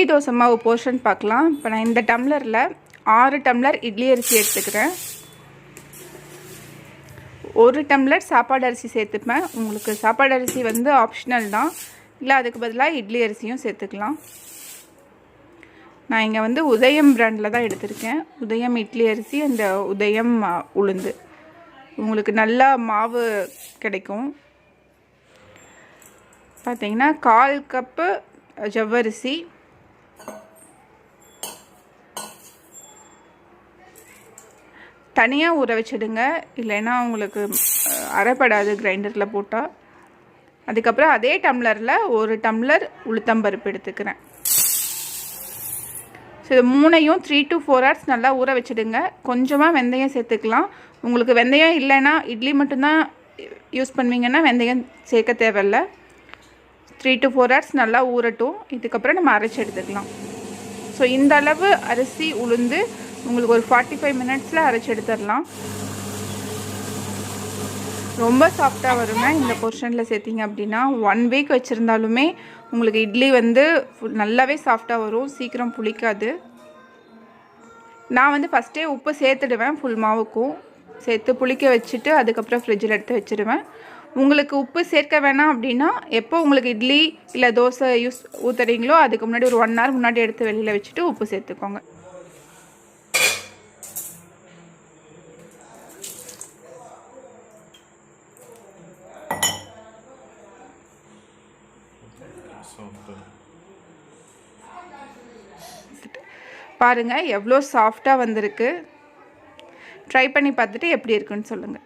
இட்லி தோசை மாவு போர்ஷன் பார்க்கலாம். இப்போ நான் இந்த டம்ளரில் 6 டம்ளர் இட்லி அரிசி எடுத்துக்கிறேன். 1 டம்ளர் சாப்பாடு அரிசி சேர்த்துப்பேன். உங்களுக்கு சாப்பாடு அரிசி வந்து ஆப்ஷனல் தான், இல்லை அதுக்கு பதிலாக இட்லி அரிசியும் சேர்த்துக்கலாம். நான் இங்கே வந்து உதயம் பிராண்டில் தான் எடுத்திருக்கேன். உதயம் இட்லி அரிசி அந்த உதயம் உளுந்து உங்களுக்கு நல்லா மாவு கிடைக்கும். பார்த்தீங்கன்னா 1/4 கப்பு ஜவ்வரிசி, தனியாக ஊற வச்சிடுங்க, இல்லைன்னா உங்களுக்கு அரைப்படாது கிரைண்டரில் போட்டால். அதுக்கப்புறம் அதே டம்ளரில் 1 டம்ளர் உளுத்தம்பருப்பு எடுத்துக்கிறேன். ஸோ இது 3ஐயும் 3 to 4 hours நல்லா ஊற வச்சுடுங்க. கொஞ்சமாக வெந்தயம் சேர்த்துக்கலாம். உங்களுக்கு வெந்தயம் இல்லைன்னா இட்லி மட்டும்தான் யூஸ் பண்ணுவீங்கன்னா வெந்தயம் சேர்க்க தேவையில்லை. 3 to 4 hours நல்லா ஊறட்டும். இதுக்கப்புறம் நம்ம அரைச்சி எடுத்துக்கலாம். ஸோ இந்த அளவு அரிசி உளுந்து உங்களுக்கு ஒரு 45 minutesல அரைச்சி எடுத்துடலாம். ரொம்ப சாஃப்டாக வருங்க இந்த போர்ஷனில் சேர்த்திங்க அப்படின்னா. 1 week வச்சுருந்தாலுமே உங்களுக்கு இட்லி வந்து நல்லாவே சாஃப்டாக வரும், சீக்கிரம் புளிக்காது. நான் வந்து ஃபஸ்ட்டே உப்பு சேர்த்துடுவேன், ஃபுல் மாவுக்கும் சேர்த்து புளிக்க வச்சுட்டு அதுக்கப்புறம் ஃப்ரிட்ஜில் எடுத்து வச்சுடுவேன். உங்களுக்கு உப்பு சேர்க்க வேணாம் அப்படின்னா எப்போ உங்களுக்கு இட்லி இல்லை தோசை ஊற்றுறீங்களோ அதுக்கு முன்னாடி ஒரு 1 hour முன்னாடி எடுத்து வெளியில் வச்சுட்டு உப்பு சேர்த்துக்கோங்க. பாருங்கள் எவ்வளோ சாஃப்டாக வந்திருக்கு. ட்ரை பண்ணி பார்த்துட்டு எப்படி இருக்குன்னு சொல்லுங்கள்.